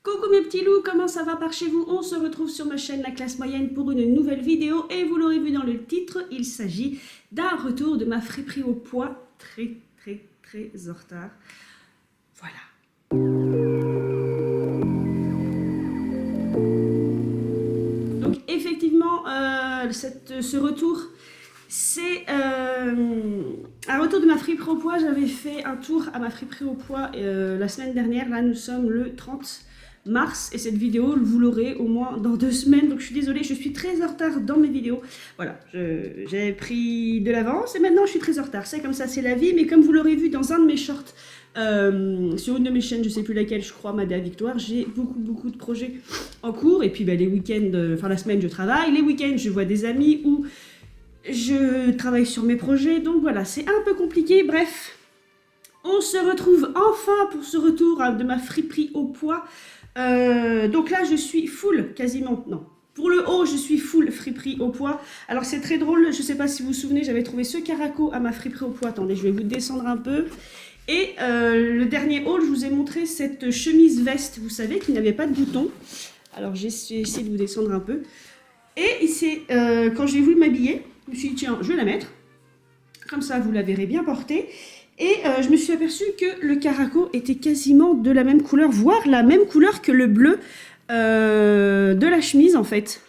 Coucou mes petits loups, comment ça va par chez vous? On se retrouve sur ma chaîne La Classe Moyenne pour une nouvelle vidéo et vous l'aurez vu dans le titre, il s'agit d'un retour de ma friperie au poids très en retard. Voilà. Donc effectivement, ce retour, c'est un retour de ma friperie au poids. J'avais fait un tour à ma friperie au poids la semaine dernière. Là, nous sommes le 30 mars et cette vidéo, vous l'aurez au moins dans 2 semaines. Donc, je suis désolée, je suis très en retard dans mes vidéos. Voilà, j'ai pris de l'avance et maintenant, je suis très en retard. C'est comme ça, c'est la vie. Mais comme vous l'aurez vu dans un de mes shorts, sur une de mes chaînes, je sais plus laquelle, je crois, Mada Victoire, j'ai beaucoup de projets en cours. Et puis, les week-ends, la semaine, je travaille. Les week-ends, je vois des amis ou je travaille sur mes projets. Donc, voilà, c'est un peu compliqué. Bref, on se retrouve enfin pour ce retour de ma friperie au poids. Donc là, je suis full, quasiment, non. Pour le haut, je suis full friperie au poids. Alors, c'est très drôle, je ne sais pas si vous vous souvenez, j'avais trouvé ce caraco à ma friperie au poids. Attendez, je vais vous descendre un peu. Et le dernier haul, je vous ai montré cette chemise veste, vous savez, qui n'avait pas de bouton. Alors, j'ai essayé de vous descendre un peu. Et c'est quand j'ai voulu m'habiller, je me suis dit, tiens, je vais la mettre. Comme ça, vous la verrez bien portée. Et je me suis aperçue que le caraco était quasiment de la même couleur, voire la même couleur que le bleu de la chemise en fait.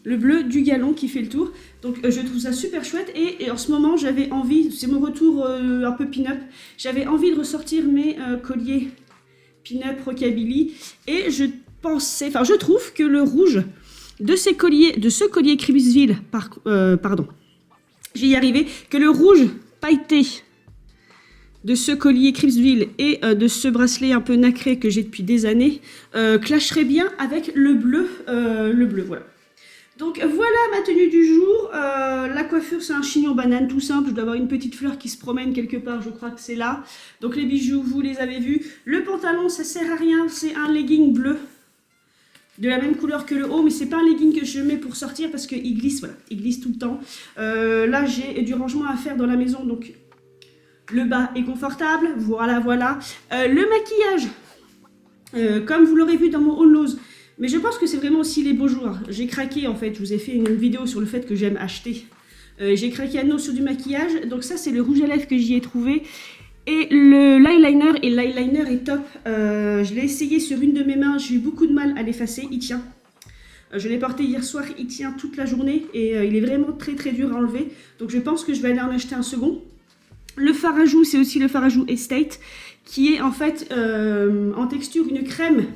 Le bleu du galon qui fait le tour. Donc je trouve ça super chouette et en ce moment j'avais envie, c'est mon retour un peu pin-up, j'avais envie de ressortir mes colliers pin-up rockabilly et je trouve que le rouge de ce collier Cribsville, pardon, j'y y arrivé, que le rouge pailleté de ce collier Cribsville et de ce bracelet un peu nacré que j'ai depuis des années clasherait bien avec le bleu, voilà. Donc voilà ma tenue du jour. La coiffure, c'est un chignon banane tout simple. Je dois avoir une petite fleur qui se promène quelque part, je crois que c'est là. Donc les bijoux, vous les avez vus. Le pantalon, ça sert à rien, c'est un legging bleu de la même couleur que le haut, mais c'est pas un legging que je mets pour sortir parce qu'il glisse, voilà, il glisse tout le temps. Là, j'ai du rangement à faire dans la maison, donc le bas est confortable, voilà. Le maquillage, comme vous l'aurez vu dans mon haul Lowe's, mais je pense que c'est vraiment aussi les beaux jours. J'ai craqué en fait, je vous ai fait une vidéo sur le fait que j'aime acheter. J'ai craqué à nouveau sur du maquillage, donc ça c'est le rouge à lèvres que j'y ai trouvé. Et l'eyeliner est top. Je l'ai essayé sur une de mes mains, j'ai eu beaucoup de mal à l'effacer, il tient. Je l'ai porté hier soir, il tient toute la journée et il est vraiment très dur à enlever. Donc je pense que je vais aller en acheter un second. Le fard à joues, c'est aussi le fard à joues Estate, qui est en fait en texture une crème.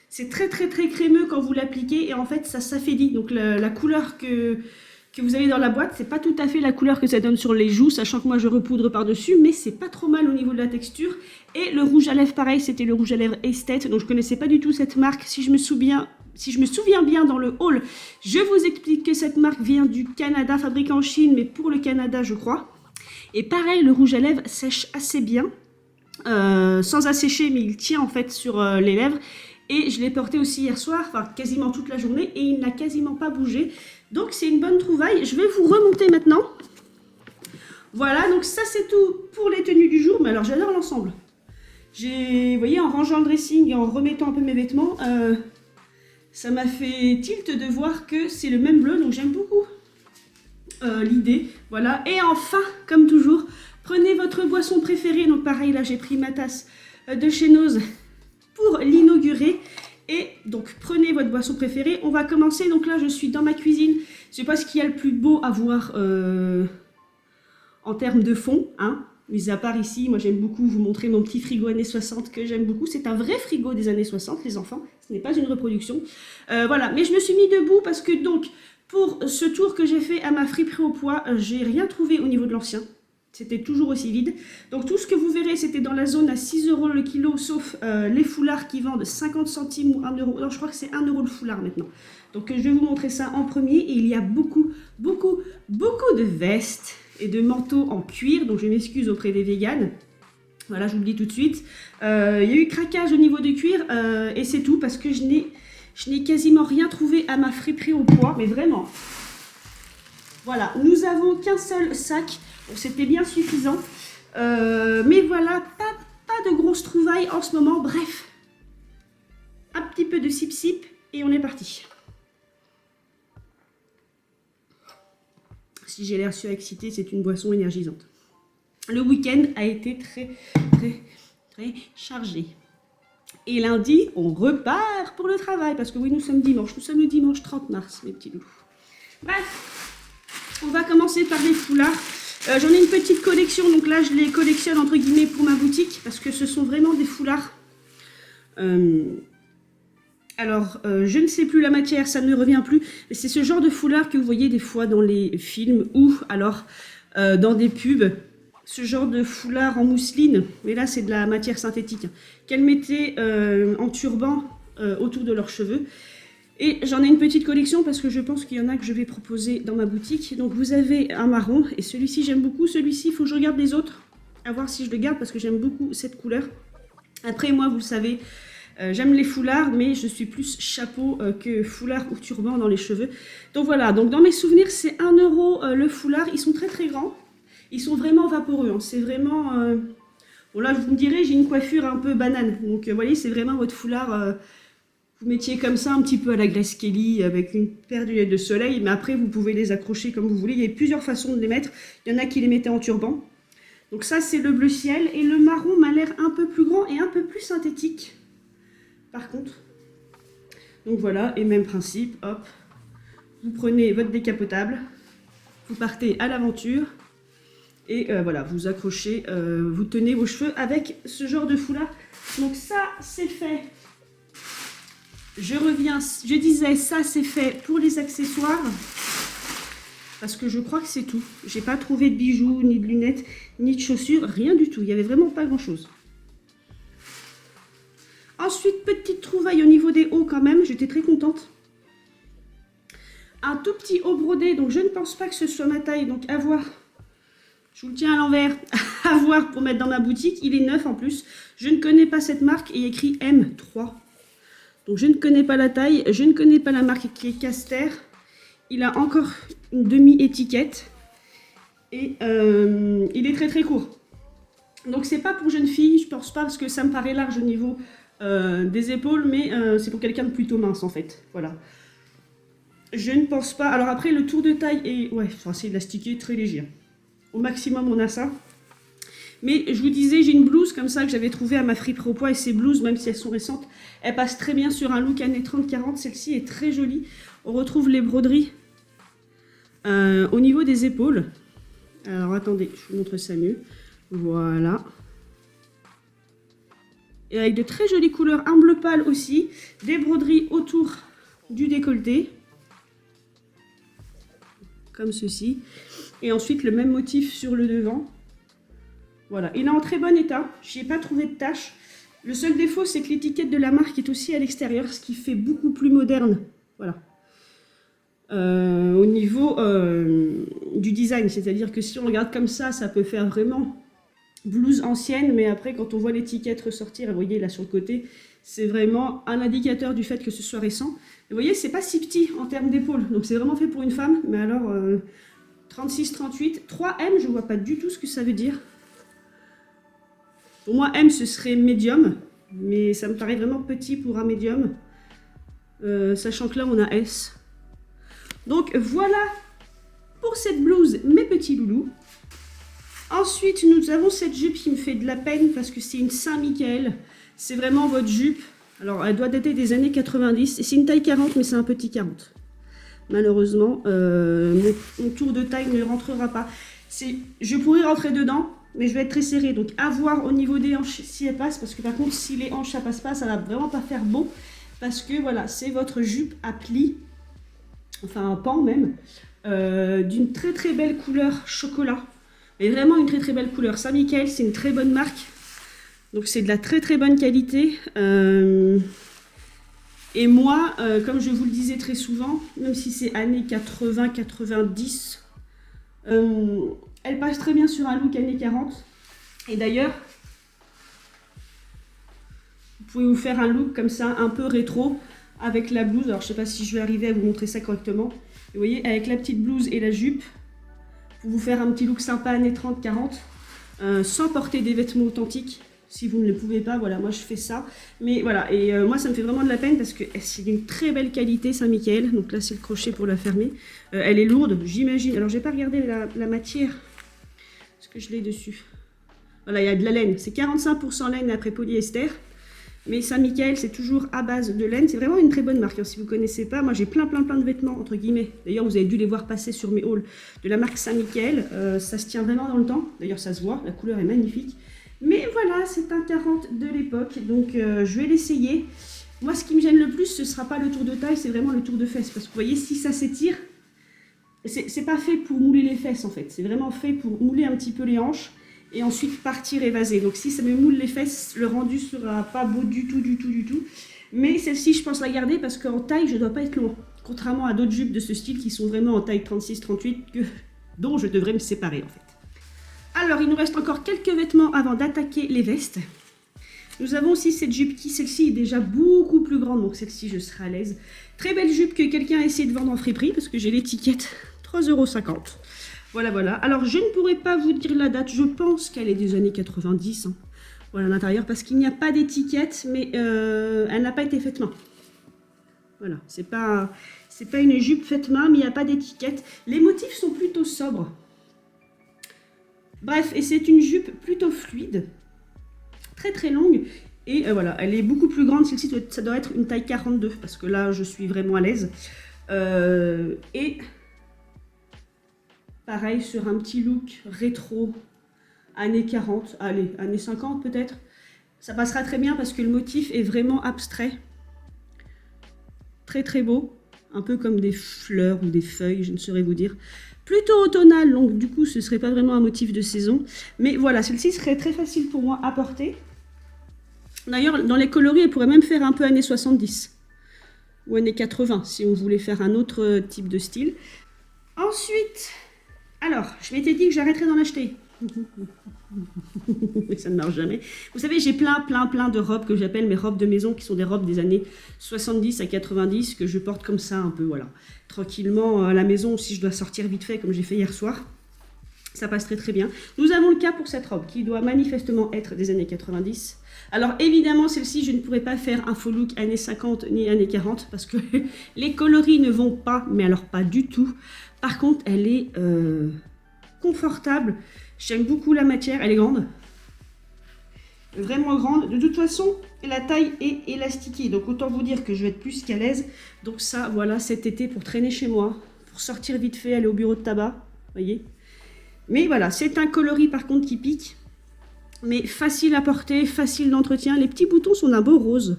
C'est très crémeux quand vous l'appliquez et en fait ça s'affaiblit. Donc la couleur que vous avez dans la boîte, c'est pas tout à fait la couleur que ça donne sur les joues, sachant que moi je repoudre par-dessus, mais c'est pas trop mal au niveau de la texture. Et le rouge à lèvres, pareil, c'était le rouge à lèvres Estate, donc je connaissais pas du tout cette marque. Si je me souviens bien dans le haul, je vous explique que cette marque vient du Canada, fabriquée en Chine, mais pour le Canada je crois. Et pareil, le rouge à lèvres sèche assez bien, sans assécher, mais il tient en fait sur les lèvres. Et je l'ai porté aussi hier soir, enfin quasiment toute la journée, et il n'a quasiment pas bougé. Donc c'est une bonne trouvaille. Je vais vous remonter maintenant. Voilà, donc ça c'est tout pour les tenues du jour. Mais alors j'adore l'ensemble. Vous voyez, en rangeant le dressing et en remettant un peu mes vêtements, ça m'a fait tilt de voir que c'est le même bleu, donc j'aime beaucoup l'idée. Voilà, et enfin, comme toujours, prenez votre boisson préférée. Donc pareil, là j'ai pris ma tasse de chez Nose pour l'inaugurer. Et donc prenez votre boisson préférée. On va commencer. Donc là je suis dans ma cuisine. Je sais pas ce qu'il y a le plus beau à voir en termes de fond, hein. Mis à part ici, moi j'aime beaucoup vous montrer mon petit frigo années 60 que j'aime beaucoup. C'est un vrai frigo des années 60, les enfants. Ce n'est pas une reproduction. Voilà, mais je me suis mis debout parce que donc pour ce tour que j'ai fait à ma friperie au poids, j'ai rien trouvé au niveau de l'ancien. C'était toujours aussi vide. Donc tout ce que vous verrez, c'était dans la zone à 6 € le kilo, sauf les foulards qui vendent 50 centimes ou 1 €. Non, je crois que c'est 1 € le foulard maintenant. Donc je vais vous montrer ça en premier. Et il y a beaucoup de vestes et de manteaux en cuir. Donc je m'excuse auprès des véganes. Voilà, je vous le dis tout de suite. Il y a eu craquage au niveau du cuir et c'est tout parce que je n'ai quasiment rien trouvé à ma friperie au poids. Mais vraiment. Voilà, nous avons qu'un seul sac. C'était bien suffisant. Mais voilà, pas de grosses trouvailles en ce moment. Bref, petit peu de sip-sip et on est parti. Si j'ai l'air surexcitée, c'est une boisson énergisante. Le week-end a été très chargé. Et lundi, on repart pour le travail. Parce que oui, nous sommes dimanche. Nous sommes le dimanche 30 mars, mes petits loups. Bref, on va commencer par les foulards. J'en ai une petite collection. Donc là, je les collectionne entre guillemets pour ma boutique. Parce que ce sont vraiment des foulards. Alors, je ne sais plus la matière, ça ne me revient plus. Mais c'est ce genre de foulard que vous voyez des fois dans les films ou alors dans des pubs. Ce genre de foulard en mousseline, mais là c'est de la matière synthétique, qu'elles mettaient en turban autour de leurs cheveux. Et j'en ai une petite collection parce que je pense qu'il y en a que je vais proposer dans ma boutique. Donc vous avez un marron, et celui-ci j'aime beaucoup. Celui-ci, il faut que je regarde les autres, à voir si je le garde parce que j'aime beaucoup cette couleur. Après moi, vous le savez, j'aime les foulards, mais je suis plus chapeau que foulard ou turban dans les cheveux. Donc voilà, donc dans mes souvenirs, c'est 1 € le foulard. Ils sont très très grands. Ils sont vraiment vaporeux, hein. C'est vraiment... Bon là, vous me direz, j'ai une coiffure un peu banane. Donc, vous voyez, c'est vraiment votre foulard... Vous mettiez comme ça, un petit peu à la Grace Kelly, avec une paire de lunettes de soleil. Mais après, vous pouvez les accrocher comme vous voulez. Il y a plusieurs façons de les mettre. Il y en a qui les mettaient en turban. Donc ça, c'est le bleu ciel. Et le marron m'a l'air un peu plus grand et un peu plus synthétique. Par contre. Donc voilà, et même principe, hop. Vous prenez votre décapotable. Vous partez à l'aventure. Et voilà, vous accrochez, vous tenez vos cheveux avec ce genre de foulard. Donc ça, c'est fait. Je reviens, je disais, ça c'est fait pour les accessoires. Parce que je crois que c'est tout. J'ai pas trouvé de bijoux, ni de lunettes, ni de chaussures, rien du tout. Il n'y avait vraiment pas grand chose. Ensuite, petite trouvaille au niveau des hauts quand même, j'étais très contente. Un tout petit haut brodé, donc je ne pense pas que ce soit ma taille, donc à voir. Je vous le tiens à l'envers, à voir pour mettre dans ma boutique. Il est neuf en plus. Je ne connais pas cette marque et il y a écrit M3. Donc je ne connais pas la taille, je ne connais pas la marque qui est Caster. Il a encore une demi-étiquette. Et il est très très court. Donc c'est pas pour jeune fille, je pense pas, parce que ça me paraît large au niveau des épaules. Mais c'est pour quelqu'un de plutôt mince en fait. Voilà. Je ne pense pas. Alors après, le tour de taille est... Ouais, c'est élastiqué, très léger. Au maximum, on a ça. Mais je vous disais, j'ai une blouse comme ça que j'avais trouvée à ma friperie au poids. Et ces blouses, même si elles sont récentes, elles passent très bien sur un look années 30-40. Celle-ci est très jolie. On retrouve les broderies au niveau des épaules. Alors attendez, je vous montre ça mieux. Voilà. Et avec de très jolies couleurs. Un bleu pâle aussi. Des broderies autour du décolleté. Comme ceci. Et ensuite le même motif sur le devant. Voilà, il est en très bon état, je n'ai pas trouvé de tache. Le seul défaut, c'est que l'étiquette de la marque est aussi à l'extérieur, ce qui fait beaucoup plus moderne. Voilà. Au niveau du design, c'est-à-dire que si on regarde comme ça peut faire vraiment blouse ancienne, mais après quand on voit l'étiquette ressortir, vous voyez là sur le côté, c'est vraiment un indicateur du fait que ce soit récent. Et vous voyez, c'est pas si petit en termes d'épaule, donc c'est vraiment fait pour une femme, mais alors... 36, 38, 3M, je vois pas du tout ce que ça veut dire. Pour moi, M, ce serait médium, mais ça me paraît vraiment petit pour un médium. Sachant que là, on a S. Donc, voilà pour cette blouse, mes petits loulous. Ensuite, nous avons cette jupe qui me fait de la peine parce que c'est une Saint-Michel. C'est vraiment votre jupe. Alors, elle doit dater des années 90. C'est une taille 40, mais c'est un petit 40. Malheureusement, mon tour de taille ne rentrera pas. Je pourrais rentrer dedans, mais je vais être très serrée. Donc, à voir au niveau des hanches si elle passe. Parce que par contre, si les hanches, ça passe pas, ça va vraiment pas faire beau. Parce que voilà, c'est votre jupe à plis, enfin un pan même, d'une très très belle couleur chocolat. Mais vraiment une très très belle couleur. Saint-Michel, c'est une très bonne marque. Donc, c'est de la très très bonne qualité. Et moi, comme je vous le disais très souvent, même si c'est années 80-90, elle passe très bien sur un look années 40. Et d'ailleurs, vous pouvez vous faire un look comme ça, un peu rétro, avec la blouse. Alors, je ne sais pas si je vais arriver à vous montrer ça correctement. Vous voyez, avec la petite blouse et la jupe, pour vous faire un petit look sympa années 30-40, sans porter des vêtements authentiques. Si vous ne le pouvez pas, voilà, moi je fais ça. Mais voilà, et moi ça me fait vraiment de la peine parce que c'est d'une très belle qualité Saint-Michael. Donc là c'est le crochet pour la fermer. Elle est lourde, j'imagine. Alors j'ai pas regardé la matière. Est-ce que je l'ai dessus? Voilà, il y a de la laine. C'est 45% laine après polyester. Mais Saint-Michael, c'est toujours à base de laine. C'est vraiment une très bonne marque. Si vous ne connaissez pas, moi j'ai plein de vêtements, entre guillemets. D'ailleurs, vous avez dû les voir passer sur mes hauls de la marque Saint-Michael. Ça se tient vraiment dans le temps. D'ailleurs, ça se voit. La couleur est magnifique. Mais voilà, c'est un 40 de l'époque. Donc, je vais l'essayer. Moi, ce qui me gêne le plus, ce ne sera pas le tour de taille, c'est vraiment le tour de fesses. Parce que vous voyez, si ça s'étire, c'est pas fait pour mouler les fesses, en fait. C'est vraiment fait pour mouler un petit peu les hanches. Et ensuite partir évaser. Donc si ça me moule les fesses, le rendu sera pas beau du tout. Mais celle-ci, je pense la garder parce qu'en taille, je ne dois pas être long. Contrairement à d'autres jupes de ce style qui sont vraiment en taille 36-38, dont je devrais me séparer en fait. Alors, il nous reste encore quelques vêtements avant d'attaquer les vestes. Nous avons aussi cette jupe qui, celle-ci, est déjà beaucoup plus grande. Donc celle-ci, je serai à l'aise. Très belle jupe que quelqu'un a essayé de vendre en friperie parce que j'ai l'étiquette 3,50 €. Voilà. Alors, je ne pourrais pas vous dire la date. Je pense qu'elle est des années 90. Hein. Voilà, à l'intérieur, parce qu'il n'y a pas d'étiquette, mais elle n'a pas été faite main. Voilà, c'est pas une jupe faite main, mais il n'y a pas d'étiquette. Les motifs sont plutôt sobres. Bref, et c'est une jupe plutôt fluide, très longue. Et voilà, elle est beaucoup plus grande. Celle-ci, ça doit être une taille 42, parce que là, je suis vraiment à l'aise. Et... pareil, sur un petit look rétro, années 40, allez, années 50 peut-être. Ça passera très bien parce que le motif est vraiment abstrait. Très beau. Un peu comme des fleurs ou des feuilles, je ne saurais vous dire. Plutôt automnal, donc du coup ce ne serait pas vraiment un motif de saison. Mais voilà, celle-ci serait très facile pour moi à porter. D'ailleurs, dans les coloris, elle pourrait même faire un peu années 70. Ou années 80, si on voulait faire un autre type de style. Ensuite... alors, je m'étais dit que j'arrêterais d'en acheter. Mais ça ne marche jamais. Vous savez, j'ai plein de robes que j'appelle mes robes de maison, qui sont des robes des années 70 à 90, que je porte comme ça un peu, voilà. Tranquillement à la maison, si je dois sortir vite fait, comme j'ai fait hier soir. Ça passe très bien. Nous avons le cas pour cette robe, qui doit manifestement être des années 90. Alors évidemment, celle-ci, je ne pourrais pas faire un faux look années 50 ni années 40, parce que les coloris ne vont pas, mais alors pas du tout. Par contre, elle est confortable. J'aime beaucoup la matière. Elle est grande. Vraiment grande. De toute façon, la taille est élastiquée. Donc, autant vous dire que je vais être plus qu'à l'aise. Donc ça, voilà, cet été, pour traîner chez moi, pour sortir vite fait, aller au bureau de tabac. Voyez. Mais voilà, c'est un coloris, par contre, qui pique. Mais facile à porter, facile d'entretien. Les petits boutons sont d'un beau rose.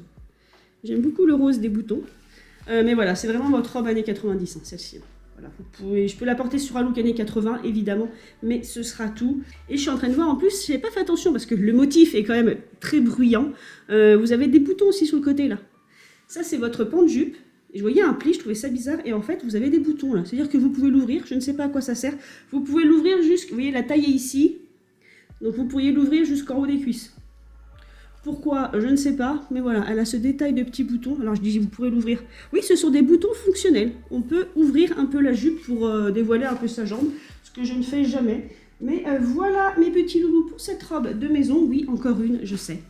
J'aime beaucoup le rose des boutons. Mais voilà, c'est vraiment votre robe années 90, hein, celle-ci. Voilà, je peux la porter sur un look années 80, évidemment, mais ce sera tout. Et je suis en train de voir, en plus, je n'ai pas fait attention, parce que le motif est quand même très bruyant. Vous avez des boutons aussi sur le côté, là. Ça, c'est votre pan de jupe. Et je voyais un pli, je trouvais ça bizarre. Et en fait, vous avez des boutons, là. C'est-à-dire que vous pouvez l'ouvrir, je ne sais pas à quoi ça sert. Vous pouvez l'ouvrir jusqu'à... vous voyez, la taille est ici. Donc, vous pourriez l'ouvrir jusqu'en haut des cuisses. Pourquoi? Je ne sais pas, mais voilà, elle a ce détail de petits boutons. Alors je dis, vous pourrez l'ouvrir. Oui, ce sont des boutons fonctionnels. On peut ouvrir un peu la jupe pour dévoiler un peu sa jambe, ce que je ne fais jamais. Mais voilà mes petits loulous pour cette robe de maison. Oui, encore une, je sais.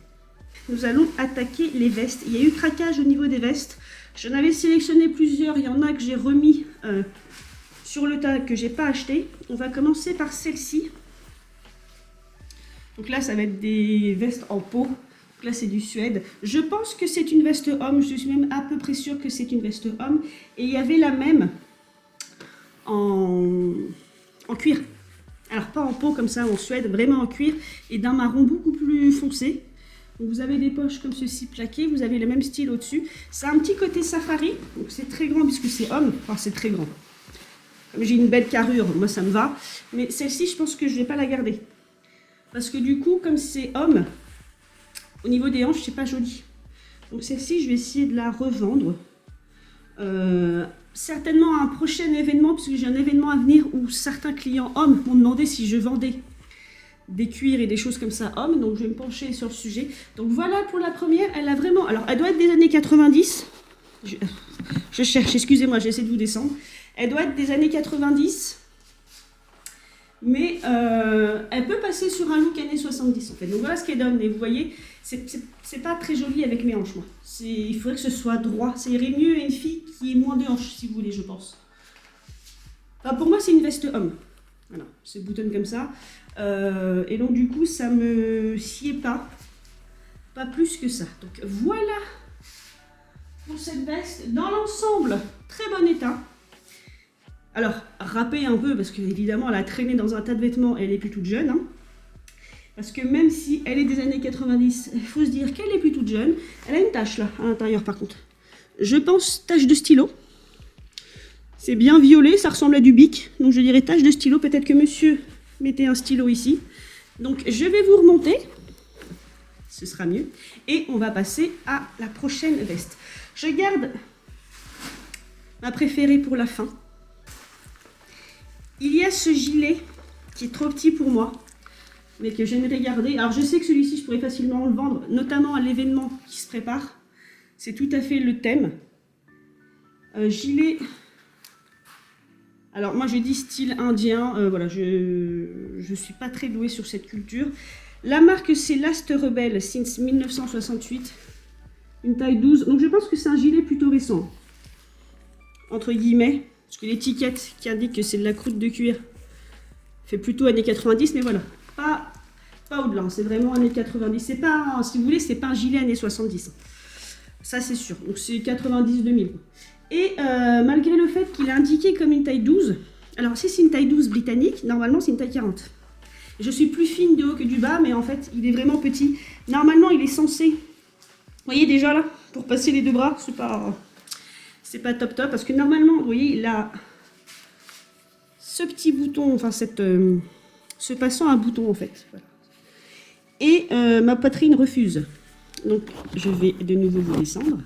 Nous allons attaquer les vestes. Il y a eu craquage au niveau des vestes. J'en avais sélectionné plusieurs. Il y en a que j'ai remis sur le tas, que j'ai pas acheté. On va commencer par celle-ci. Donc là, ça va être des vestes en peau. Donc là, c'est du suède. Je pense que c'est une veste homme. Je suis même à peu près sûre que c'est une veste homme. Et il y avait la même en cuir. Alors, pas en peau comme ça, en suède, vraiment en cuir. Et d'un marron beaucoup plus foncé. Donc, vous avez des poches comme ceci plaquées. Vous avez le même style au-dessus. Ça a un petit côté safari. Donc, c'est très grand puisque c'est homme. Enfin, c'est très grand. Comme j'ai une belle carrure, moi, ça me va. Mais celle-ci, je pense que je ne vais pas la garder. Parce que du coup, comme c'est homme... au niveau des hanches, c'est pas joli. Donc celle-ci, je vais essayer de la revendre. Certainement à un prochain événement, puisque j'ai un événement à venir où certains clients hommes m'ont demandé si je vendais des cuirs et des choses comme ça hommes. Donc je vais me pencher sur le sujet. Donc voilà pour la première. Elle a vraiment... alors elle doit être des années 90. Je cherche, excusez-moi, j'essaie de vous descendre. Elle doit être des années 90. mais elle peut passer sur un look années 70 en fait. Donc voilà ce qu'elle donne, et vous voyez, c'est pas très joli avec mes hanches, moi. Il faudrait que ce soit droit, ça irait mieux à une fille qui ait moins de hanches, si vous voulez, je pense. Enfin, pour moi, c'est une veste homme. Voilà, c'est boutonne comme ça. Et donc du coup, ça me sied pas plus que ça. Donc voilà pour cette veste. Dans l'ensemble, très bon état. Alors, râpée un peu, parce qu'évidemment, elle a traîné dans un tas de vêtements, elle est plus toute jeune. Hein. Parce que même si elle est des années 90, il faut se dire qu'elle est plus toute jeune. Elle a une tache là, à l'intérieur par contre. Je pense tache de stylo. C'est bien violet, ça ressemble à du bic. Donc je dirais tache de stylo. Peut-être que monsieur mettait un stylo ici. Donc je vais vous remonter. Ce sera mieux. Et on va passer à la prochaine veste. Je garde ma préférée pour la fin. Il y a ce gilet qui est trop petit pour moi, mais que j'aimerais garder. Alors je sais que celui-ci, je pourrais facilement le vendre, notamment à l'événement qui se prépare. C'est tout à fait le thème. Gilet... Alors moi je dis style indien, voilà, je suis pas très douée sur cette culture. La marque c'est Last Rebel, since 1968, une taille 12, donc je pense que c'est un gilet plutôt récent, entre guillemets, parce que l'étiquette qui indique que c'est de la croûte de cuir fait plutôt années 90, mais voilà, pas au-delà, c'est vraiment années 90, c'est pas, si vous voulez, c'est pas un gilet années 70, ça c'est sûr, donc c'est 90-2000. Et malgré le fait qu'il est indiqué comme une taille 12, alors si c'est une taille 12 britannique, normalement c'est une taille 40. Je suis plus fine du haut que du bas, mais en fait il est vraiment petit. Normalement il est censé, vous voyez déjà là, pour passer les deux bras, c'est pas top top, parce que normalement, vous voyez, il a ce petit bouton, enfin ce passant à bouton en fait. Voilà. Et ma poitrine refuse. Donc je vais de nouveau vous descendre.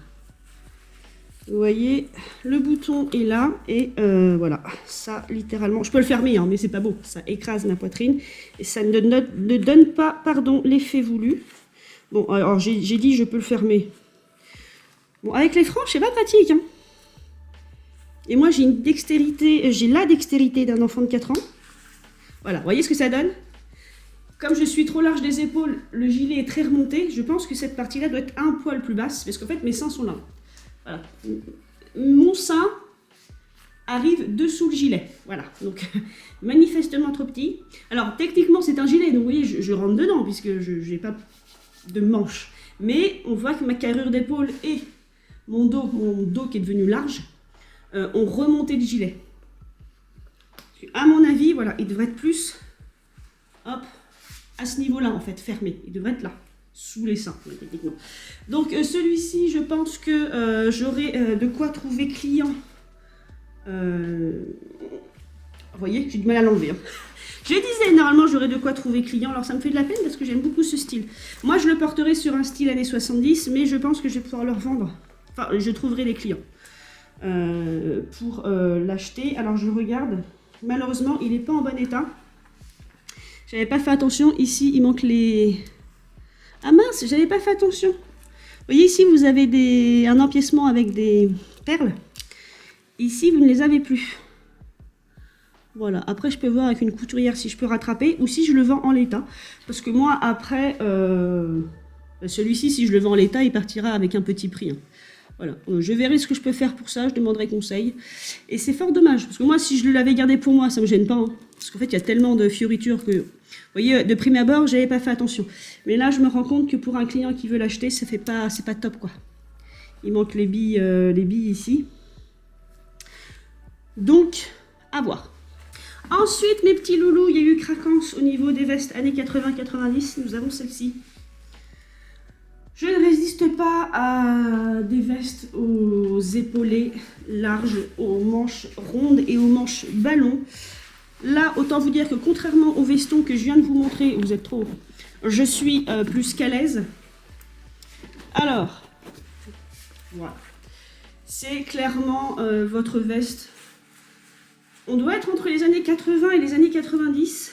Vous voyez, le bouton est là et voilà, ça littéralement, je peux le fermer hein, mais c'est pas beau, ça écrase ma poitrine et ça ne donne pas, pardon, l'effet voulu. Bon, alors j'ai dit je peux le fermer. Bon, avec les franges, c'est pas pratique. Hein. Et moi j'ai une dextérité, j'ai la dextérité d'un enfant de 4 ans. Voilà, vous voyez ce que ça donne? Comme je suis trop large des épaules, le gilet est très remonté, je pense que cette partie-là doit être un poil plus basse, parce qu'en fait mes seins sont là. Voilà. Mon sein arrive dessous le gilet. Voilà. Donc, manifestement trop petit. Alors, techniquement, c'est un gilet. Donc, vous voyez, je rentre dedans puisque je n'ai pas de manche. Mais on voit que ma carrure d'épaule et mon dos qui est devenu large, ont remonté le gilet. À mon avis, voilà, il devrait être plus, hop, à ce niveau-là, en fait, fermé. Il devrait être là. Sous les seins, techniquement. Donc celui-ci, je pense que j'aurai de quoi trouver client. Vous voyez, j'ai du mal à l'enlever. Hein. Je disais, normalement, j'aurai de quoi trouver client. Alors ça me fait de la peine parce que j'aime beaucoup ce style. Moi, je le porterai sur un style années 70, mais je pense que je vais pouvoir le revendre. Enfin, je trouverai les clients pour l'acheter. Alors je regarde. Malheureusement, il n'est pas en bon état. J'avais pas fait attention. Ici, il manque les... Ah mince, j'avais pas fait attention. Vous voyez ici, vous avez un empiècement avec des perles. Ici, vous ne les avez plus. Voilà, après je peux voir avec une couturière si je peux rattraper ou si je le vends en l'état. Parce que moi, après, celui-ci, si je le vends en l'état, il partira avec un petit prix. Hein. Voilà, je verrai ce que je peux faire pour ça, je demanderai conseil. Et c'est fort dommage, parce que moi, si je l'avais gardé pour moi, ça me gêne pas. Hein. Parce qu'en fait, il y a tellement de fioritures que... Vous voyez, de prime abord, j'avais pas fait attention. Mais là, je me rends compte que pour un client qui veut l'acheter, c'est pas top, quoi. Il manque les billes ici. Donc, à voir. Ensuite, mes petits loulous, il y a eu craquance au niveau des vestes années 80-90. Nous avons celle-ci. Je ne résiste pas à des vestes aux épaules larges, aux manches rondes et aux manches ballons. Là, autant vous dire que contrairement au veston que je viens de vous montrer, vous êtes trop, je suis plus qu'à l'aise. Alors, voilà. C'est clairement votre veste. On doit être entre les années 80 et les années 90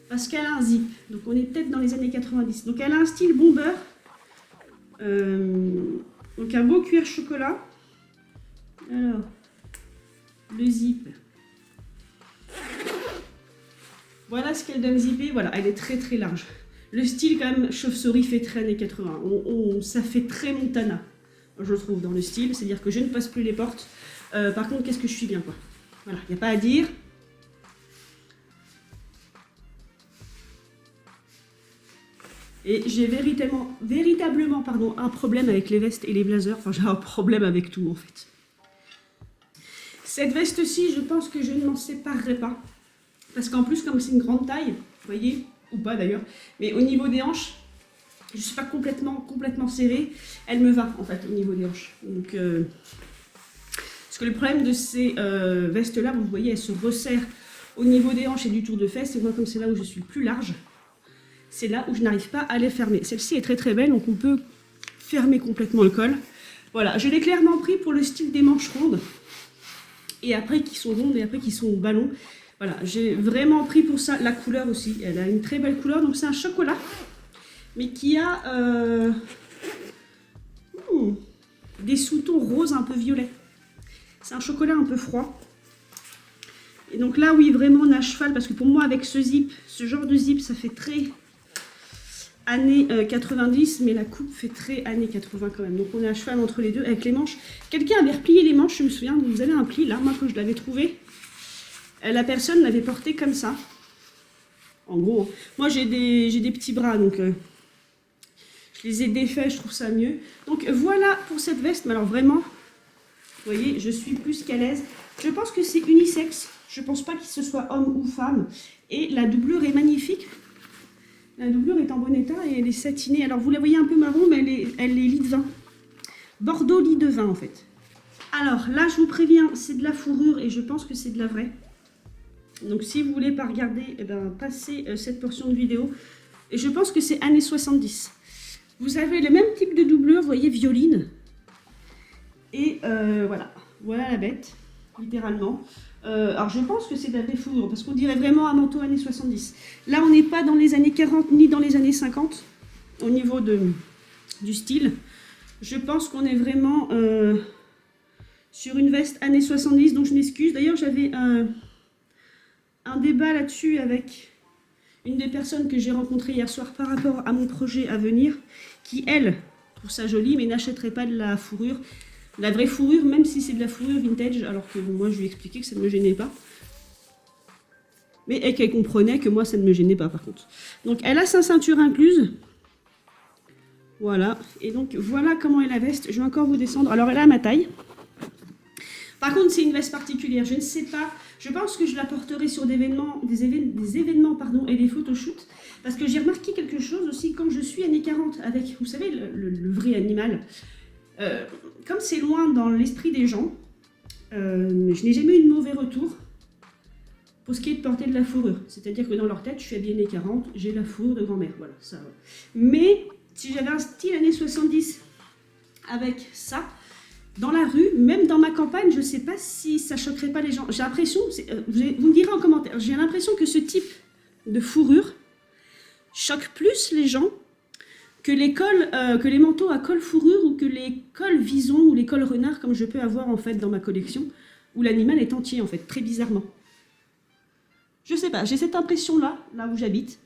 parce qu'elle a un zip. Donc on est peut-être dans les années 90. Donc elle a un style bomber. Donc un beau cuir chocolat. Alors, le zip. Voilà ce qu'elle donne zippée. Voilà, elle est très très large. Le style quand même chauve-souris fait très années 80. Ça fait très Montana, je trouve, dans le style. C'est-à-dire que je ne passe plus les portes. Par contre, qu'est-ce que je suis bien, quoi. Voilà, il n'y a pas à dire. Et j'ai véritablement un problème avec les vestes et les blazers. Enfin, j'ai un problème avec tout, en fait. Cette veste-ci, je pense que je ne m'en séparerai pas. Parce qu'en plus, comme c'est une grande taille, vous voyez, ou pas d'ailleurs, mais au niveau des hanches, je ne suis pas complètement serrée. Elle me va, en fait, au niveau des hanches. Donc, parce que le problème de ces vestes-là, vous voyez, elles se resserrent au niveau des hanches et du tour de fesse. Et moi, comme c'est là où je suis le plus large, c'est là où je n'arrive pas à les fermer. Celle-ci est très très belle, donc on peut fermer complètement le col. Voilà, je l'ai clairement pris pour le style des manches rondes. Et après qui sont rondes et après qui sont au ballon. Voilà, j'ai vraiment pris pour ça. La couleur aussi, elle a une très belle couleur. Donc c'est un chocolat, mais qui a des sous-tons roses un peu violets. C'est un chocolat un peu froid. Et donc là, oui, vraiment on est à cheval. Parce que pour moi, avec ce zip, ce genre de zip, ça fait très années 90, mais la coupe fait très années 80 quand même. Donc on est à cheval entre les deux avec les manches. Quelqu'un avait replié les manches, je me souviens, vous avez un pli là, moi quand je l'avais trouvé, la personne l'avait porté comme ça. En gros, hein. Moi j'ai des petits bras, donc je les ai défaits, je trouve ça mieux. Donc voilà pour cette veste, mais alors vraiment, vous voyez, je suis plus qu'à l'aise. Je pense que c'est unisexe, je pense pas qu'il se soit homme ou femme. Et la doublure est magnifique. La doublure est en bon état et elle est satinée. Alors vous la voyez un peu marron, mais elle est lit de vin. Bordeaux lit de vin en fait. Alors là je vous préviens, c'est de la fourrure et je pense que c'est de la vraie. Donc si vous voulez pas regarder, eh ben, passez cette portion de vidéo. Et je pense que c'est années 70. Vous avez le même type de doublure, vous voyez, violine. Et voilà, voilà la bête, littéralement. Alors je pense que c'est de la vraie fourrure, parce qu'on dirait vraiment un manteau années 70. Là on n'est pas dans les années 40 ni dans les années 50, au niveau du style. Je pense qu'on est vraiment sur une veste années 70, donc je m'excuse. D'ailleurs j'avais un débat là-dessus avec une des personnes que j'ai rencontrées hier soir par rapport à mon projet à venir, qui elle trouve ça joli mais n'achèterait pas de la fourrure. La vraie fourrure, même si c'est de la fourrure vintage, alors que moi je lui ai expliqué que ça ne me gênait pas. Mais qu'elle comprenait que moi ça ne me gênait pas par contre. Donc elle a sa ceinture incluse. Voilà. Et donc voilà comment est la veste. Je vais encore vous descendre. Alors elle a ma taille. Par contre c'est une veste particulière. Je ne sais pas. Je pense que je la porterai sur des événements et des photoshoots. Parce que j'ai remarqué quelque chose aussi quand je suis années 40 avec, vous savez, le vrai animal. Comme c'est loin dans l'esprit des gens, je n'ai jamais eu de mauvais retour pour ce qui est de porter de la fourrure. C'est-à-dire que dans leur tête, je suis habillée années 40, j'ai la fourrure de grand-mère. Voilà, ça. Mais si j'avais un style années 70 avec ça, dans la rue, même dans ma campagne, je ne sais pas si ça choquerait pas les gens. J'ai l'impression, vous me direz en commentaire, j'ai l'impression que ce type de fourrure choque plus les gens que les manteaux à col fourrure ou que les cols vison ou les cols renard comme je peux avoir en fait dans ma collection, où l'animal est entier en fait, très bizarrement. Je sais pas, j'ai cette impression là où j'habite,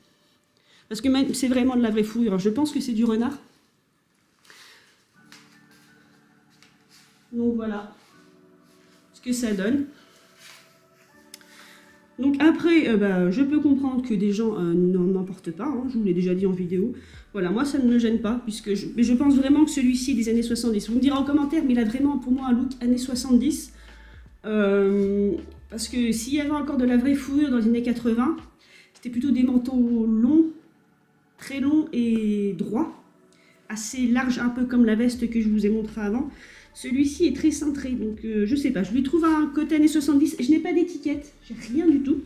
parce que c'est vraiment de la vraie fourrure. Je pense que c'est du renard. Donc voilà ce que ça donne. Donc après, je peux comprendre que des gens n'en portent pas, hein, je vous l'ai déjà dit en vidéo. Voilà, moi ça ne me gêne pas, puisque je pense vraiment que celui-ci est des années 70. Vous me direz en commentaire, mais il a vraiment pour moi un look années 70. Parce que s'il y avait encore de la vraie fourrure dans les années 80, c'était plutôt des manteaux longs, très longs et droits, assez larges, un peu comme la veste que je vous ai montrée avant. Celui-ci est très cintré, donc je sais pas, je lui trouve un côté années 70. Je n'ai pas d'étiquette, j'ai rien du tout.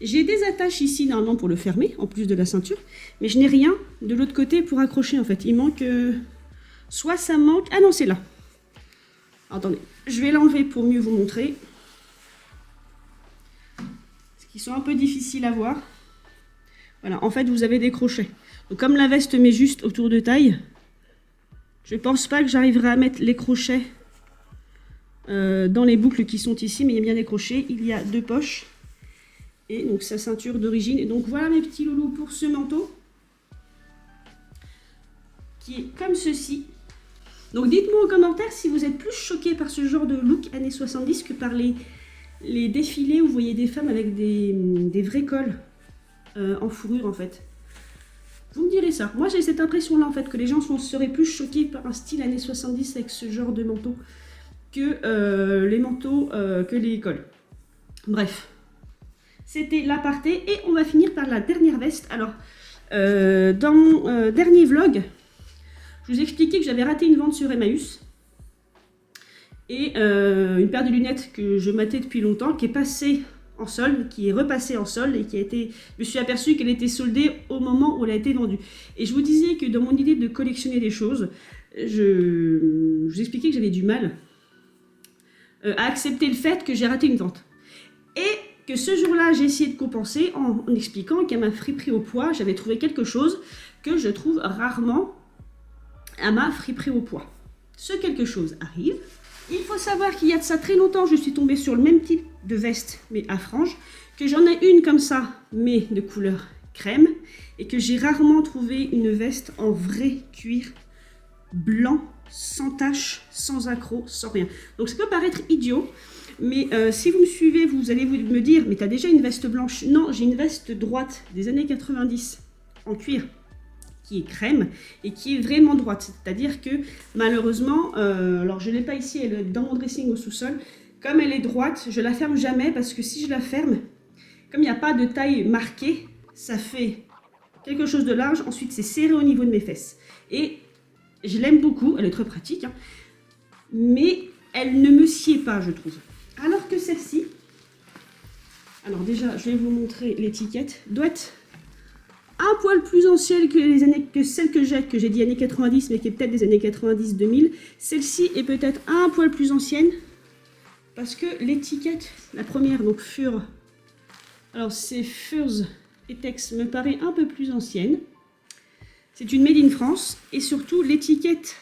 J'ai des attaches ici normalement pour le fermer, en plus de la ceinture, mais je n'ai rien de l'autre côté pour accrocher en fait. Il manque, soit ça manque, ah non c'est là. Attendez, je vais l'enlever pour mieux vous montrer. Parce qu'ils sont un peu difficiles à voir. Voilà, en fait vous avez des crochets. Donc comme la veste met juste autour de taille, je pense pas que j'arriverai à mettre les crochets dans les boucles qui sont ici, mais il y a bien des crochets. Il y a deux poches. Et donc sa ceinture d'origine. Et donc voilà mes petits loulous pour ce manteau. Qui est comme ceci. Donc dites-moi en commentaire si vous êtes plus choqués par ce genre de look années 70 que par les défilés où vous voyez des femmes avec des vrais cols en fourrure en fait. Vous me direz ça. Moi j'ai cette impression là en fait que les gens seraient plus choqués par un style années 70 avec ce genre de manteau que les manteaux, que les cols. Bref. C'était l'aparté et on va finir par la dernière veste. Alors, dans mon dernier vlog, je vous expliquais que j'avais raté une vente sur Emmaüs. Et une paire de lunettes que je matais depuis longtemps, qui est passée en solde, qui est repassée en solde et qui a été... Je me suis aperçue qu'elle était soldée au moment où elle a été vendue. Et je vous disais que dans mon idée de collectionner des choses, je vous expliquais que j'avais du mal à accepter le fait que j'ai raté une vente. Et que ce jour-là, j'ai essayé de compenser en expliquant qu'à ma friperie au poids, j'avais trouvé quelque chose que je trouve rarement à ma friperie au poids. Ce quelque chose arrive. Il faut savoir qu'il y a de ça très longtemps, je suis tombée sur le même type de veste, mais à franges, que j'en ai une comme ça, mais de couleur crème, et que j'ai rarement trouvé une veste en vrai cuir blanc, sans tache, sans accroc, sans rien. Donc ça peut paraître idiot, mais si vous me suivez, vous allez me dire, mais tu as déjà une veste blanche? Non, j'ai une veste droite des années 90 en cuir qui est crème et qui est vraiment droite. C'est-à-dire que malheureusement, alors je ne l'ai pas ici, elle est dans mon dressing au sous-sol, comme elle est droite, je la ferme jamais parce que si je la ferme, comme il n'y a pas de taille marquée, ça fait quelque chose de large, ensuite c'est serré au niveau de mes fesses. Et je l'aime beaucoup, elle est très pratique, hein, mais elle ne me sied pas, je trouve. Alors que celle-ci, alors déjà, je vais vous montrer l'étiquette, doit être un poil plus ancienne que celle que j'ai dit années 90, mais qui est peut-être des années 90-2000. Celle-ci est peut-être un poil plus ancienne, parce que l'étiquette, la première, donc Fur, alors c'est Furs Etex, me paraît un peu plus ancienne. C'est une Made in France, et surtout l'étiquette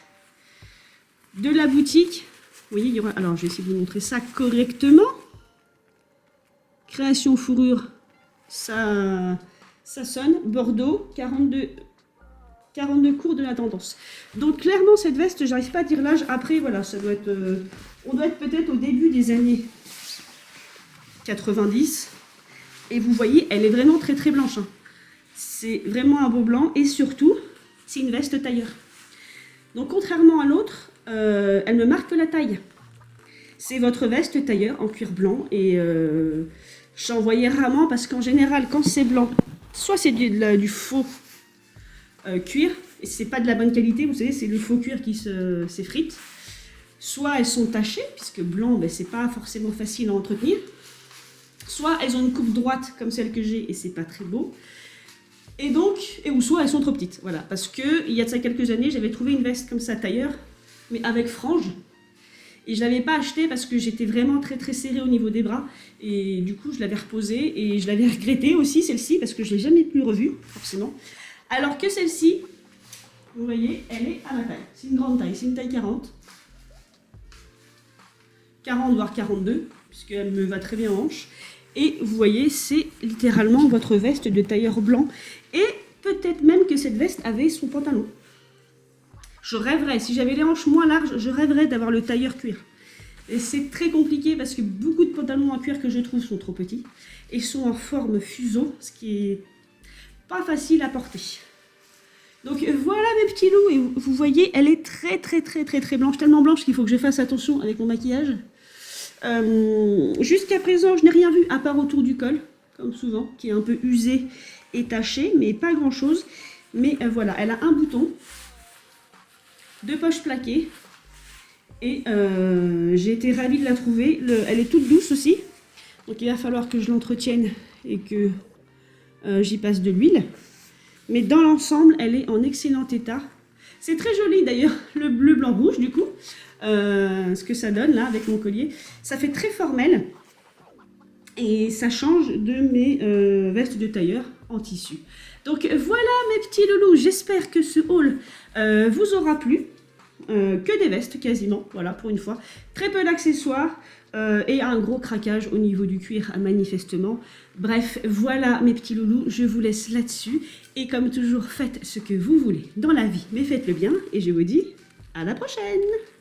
de la boutique. Vous voyez, il y aura... Alors, je vais essayer de vous montrer ça correctement. Création fourrure, ça sonne. Bordeaux, 42 cours de la tendance. Donc, clairement, cette veste, j'arrive pas à dire l'âge. Après, voilà, ça doit être... on doit être peut-être au début des années 90. Et vous voyez, elle est vraiment très très blanche. Hein. C'est vraiment un beau blanc. Et surtout, c'est une veste tailleur. Donc, contrairement à l'autre, elle me marque la taille. C'est votre veste tailleur en cuir blanc et j'en voyais rarement parce qu'en général quand c'est blanc, soit c'est du faux cuir et c'est pas de la bonne qualité, vous savez, c'est le faux cuir qui s'effrite, soit elles sont tachées puisque blanc ben, c'est pas forcément facile à entretenir, soit elles ont une coupe droite comme celle que j'ai et c'est pas très beau. Et donc, ou soit elles sont trop petites, voilà, parce que il y a de ça quelques années, j'avais trouvé une veste comme ça tailleur, mais avec franges, et je l'avais pas achetée parce que j'étais vraiment très très serrée au niveau des bras, et du coup je l'avais reposée, et je l'avais regrettée aussi celle-ci, parce que je l'ai jamais plus revue, forcément, alors que celle-ci, vous voyez, elle est à ma taille, c'est une grande taille, c'est une taille 40, voire 42, puisqu'elle me va très bien en hanche. Et vous voyez, c'est littéralement votre veste de tailleur blanc. Et peut-être même que cette veste avait son pantalon. Je rêverais, si j'avais les hanches moins larges, je rêverais d'avoir le tailleur cuir. Et c'est très compliqué parce que beaucoup de pantalons en cuir que je trouve sont trop petits. Et sont en forme fuseau, ce qui est pas facile à porter. Donc voilà mes petits loups. Et vous voyez, elle est très blanche. Tellement blanche qu'il faut que je fasse attention avec mon maquillage. Jusqu'à présent je n'ai rien vu à part autour du col comme souvent qui est un peu usé et taché mais pas grand chose, mais voilà, elle a un bouton, deux poches plaquées et j'ai été ravie de la trouver. Elle est toute douce aussi, donc il va falloir que je l'entretienne et que j'y passe de l'huile, mais dans l'ensemble elle est en excellent état. C'est très joli d'ailleurs, le bleu blanc rouge du coup. Ce que ça donne là avec mon collier, ça fait très formel et ça change de mes vestes de tailleur en tissu. Donc voilà mes petits loulous, j'espère que ce haul vous aura plu. que des vestes quasiment, voilà, pour une fois. Très peu d'accessoires et un gros craquage au niveau du cuir, manifestement. Bref, voilà mes petits loulous, je vous laisse là-dessus. Et comme toujours, faites ce que vous voulez dans la vie, mais faites-le bien. Et je vous dis à la prochaine!